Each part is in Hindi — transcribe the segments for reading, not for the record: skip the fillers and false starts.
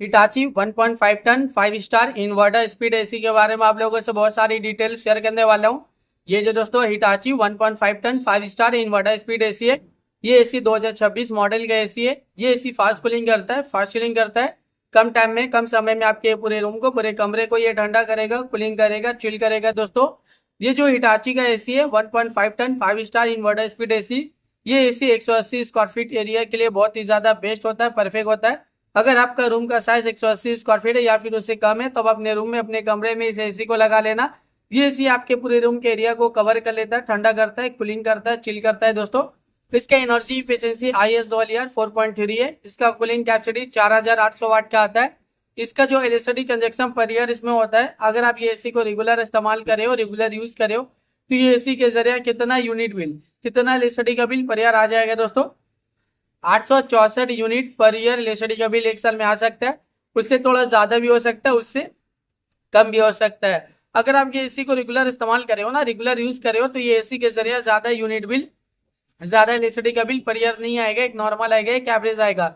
Hitachi 1.5 ton 5 star inverter speed AC के बारे में आप लोगों से बहुत सारी डिटेल शेयर करने वाला हूँ। ये जो दोस्तों Hitachi 1.5 ton 5 star inverter speed AC है। ये एसी 2026 मॉडल का एसी है। ये एसी फास्ट कूलिंग करता है, फास्ट चिलिंग करता है। कम टाइम में, कम समय में आपके पूरे रूम को, पूरे कमरे को ये ठंडा करेगा, कूलिंग करेगा, चिल करेगा। दोस्तों ये जो हिटाची का एसी है 1.5 ton 5 star inverter speed AC, ये एसी 180 स्क्वायर फीट एरिया के लिए बहुत ही ज्यादा बेस्ट होता है, परफेक्ट होता है। अगर आपका रूम का साइज 180 स्क्वायर फीट है या फिर उससे कम है तो आप अपने रूम में, अपने कमरे में इस एसी को लगा लेना। ये एसी आपके पूरे रूम के एरिया को कवर कर लेता है, ठंडा करता है, कूलिंग करता है, चिल करता है। दोस्तों इसका एनर्जी इफिशिएंसी IS 4.3 है। इसका कूलिंग कैपेसिटी 4800 वाट का आता है। इसका जो इलेक्ट्रिसिटी कंजप्शन पर ईयर इसमें होता है, अगर आप ये एसी को रेगुलर इस्तेमाल करे हो, रेगुलर यूज करे हो, तो ये एसी के जरिए कितना यूनिट बिल, कितना इलेक्ट्रिसिटी का बिल पर ईयर आ जाएगा दोस्तों? 864 यूनिट पर ईयर इलेक्ट्रिसिटी का बिल एक साल में आ सकता है। उससे थोड़ा ज्यादा भी हो सकता है, उससे कम भी हो सकता है। अगर आप ये एसी को रेगुलर इस्तेमाल करे हो ना, रेगुलर यूज करे हो, तो ये एसी के जरिए ज्यादा यूनिट बिल, ज्यादा इलेक्ट्रिसिटी का बिल पर ईयर नहीं आएगा, एक नॉर्मल आएगा, एक एवरेज आएगा।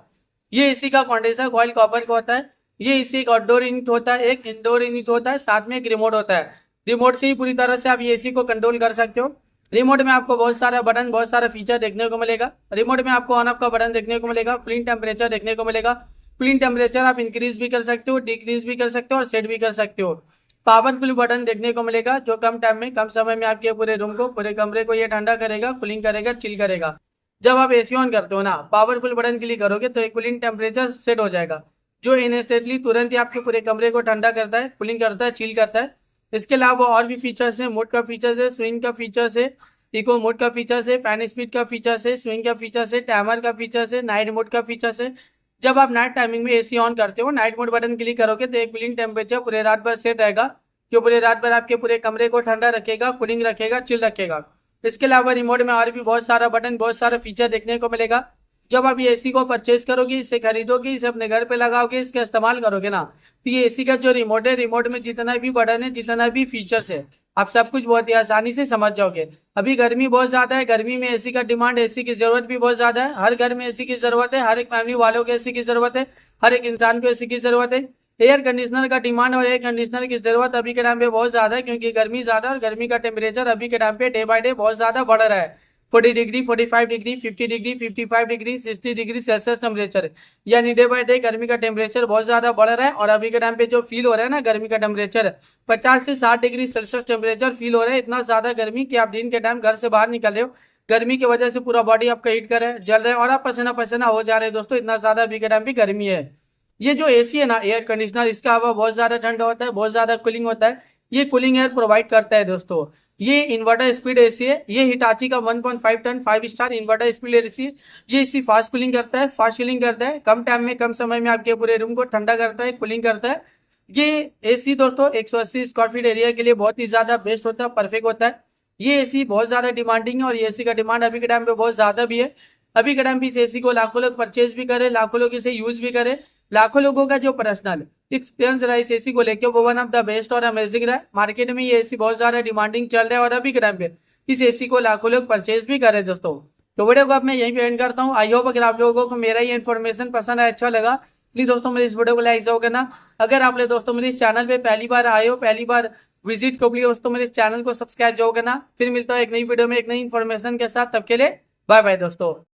ये एसी का कंडेंसर कॉइल कॉपर का होता है। ये एसी एक आउटडोर यूनिट होता है, एक इंडोर यूनिट होता है, साथ में एक रिमोट होता है। रिमोट से ही पूरी तरह से आप ये एसी को कंट्रोल कर सकते हो। रिमोट में आपको बहुत सारा बटन, बहुत सारा फीचर देखने को मिलेगा। रिमोट में आपको ऑन ऑफ का बटन देखने को मिलेगा, कूलिंग टेम्परेचर देखने को मिलेगा। कूलिंग टेम्परेचर आप इंक्रीज भी कर सकते हो, डिक्रीज भी कर सकते हो और सेट भी कर सकते हो। पावरफुल बटन देखने को मिलेगा जो कम टाइम में, कम समय में आपके पूरे रूम को, पूरे कमरे को ये ठंडा करेगा, कूलिंग करेगा, चिल करेगा। जब आप एसी ऑन करते हो ना, पावरफुल बटन क्लिक करोगे तो एक कूलिंग टेम्परेचर सेट हो जाएगा, जो इंस्टेंटली तुरंत ही आपके पूरे कमरे को ठंडा करता है, कूलिंग करता है, चिल करता है। इसके अलावा और भी फीचर्स है, मोड का फीचर्स है, स्विंग का फीचर्स है, इको मोड का फीचर्स है, फैन स्पीड का फीचर्स है, स्विंग का फीचर्स है, टाइमर का फीचर्स है, नाइट मोड का फीचर्स है। जब आप नाइट टाइमिंग में एसी ऑन करते हो, नाइट मोड बटन क्लिक करोगे तो एक कूलिंग टेम्परेचर पूरे रात भर सेट रहेगा, जो पूरे रात भर आपके पूरे कमरे को ठंडा रखेगा, कूलिंग रखेगा, चिल रखेगा। इसके अलावा रिमोट में और भी बहुत सारा बटन, बहुत सारा फीचर देखने को मिलेगा। जब आप ये एसी को परचेज करोगे, इसे खरीदोगे, इसे अपने घर पे लगाओगे, इसका इस्तेमाल करोगे ना, तो ये एसी का जो रिमोट है, रिमोट में जितना भी बटन है, जितना भी फीचर्स है, आप सब कुछ बहुत ही आसानी से समझ जाओगे। अभी गर्मी बहुत ज्यादा है, गर्मी में एसी का डिमांड, एसी की जरूरत भी बहुत ज्यादा है। हर घर में एसी की जरूरत है, हर एक फैमिली वालों को एसी की जरूरत है, हर एक इंसान को एसी की जरूरत है। एयर कंडीशनर का डिमांड और एयर कंडीशनर की जरूरत अभी के टाइम पे बहुत ज्यादा है, क्योंकि गर्मी ज्यादा है और गर्मी का टेम्परेचर अभी के टाइम पे डे बाय डे बहुत ज्यादा बढ़ रहा है। 40 degree, 45 degree, 50 degree, 55 degree, 60 degree Celsius temperature, यानी डे बाय डे गर्मी का टेम्परेचर बहुत ज्यादा बढ़ रहा है। और अभी के टाइम पे जो फील हो रहा है ना, गर्मी का टेम्परेचर 50 से 60 डिग्री सेल्सियस टेम्परेचर फील हो रहा है। इतना ज्यादा गर्मी कि आप दिन के टाइम घर से बाहर निकल रहे हो, गर्मी की वजह से पूरा बॉडी आपका हीट कर रहा है, जल रहा है और आप पसीना पसीना हो जा रहे हैं। दोस्तों इतना ज्यादा अभी के टाइम पे गर्मी है। ये जो एसी है ना, एयर कंडीशनर, इसका हवा बहुत ज्यादा ठंडा होता है, बहुत ज्यादा कूलिंग होता है। ये कूलिंग एयर प्रोवाइड करता है। दोस्तों ये इन्वर्टर स्पीड एसी है। ये हिटाची का 1.5 ton 5 star inverter speed AC है। ये एसी फास्ट कूलिंग करता है, फास्ट चिलिंग करता है, कम टाइम में, कम समय में आपके पूरे रूम को ठंडा करता है, कूलिंग करता है। ये एसी दोस्तों 180 स्क्वायर फीट एरिया के लिए बहुत ही ज्यादा बेस्ट होता है, परफेक्ट होता है। ये एसी बहुत ज्यादा डिमांडिंग है और ये एसी का डिमांड अभी के टाइम पे बहुत ज्यादा भी है। अभी के टाइम पे इस एसी को लाखों लोग परचेज भी करे, लाखों लोग इसे यूज भी करे। लाखों लोगों का जो पर्सनल एक्सपीरियंस रहा इस एसी को लेकर, वो वन ऑफ द बेस्ट और अमेजिंग रहा है। मार्केट में ये एसी बहुत ज्यादा डिमांडिंग चल रहा है और अभी के टाइम पे इस एसी को लाखों लोग परचेज भी करे। दोस्तों तो वीडियो को अब मैं यहीं पे एंड करता हूँ। आई होप अगर आप लोगों को मेरा ये इन्फॉर्मेशन पसंद आया, अच्छा लगा, प्लीज दोस्तों मेरे इस वीडियो को लाइक जरूर करना। अगर आप दोस्तों मेरे इस चैनल पे पहली बार आए हो, पहली बार विजिट को, प्लीज दोस्तों मेरे इस चैनल को सब्सक्राइब जरूर करना। फिर मिलता है एक नई वीडियो में एक नई इन्फॉर्मेशन के साथ, तब के लिए बाय बाय दोस्तों।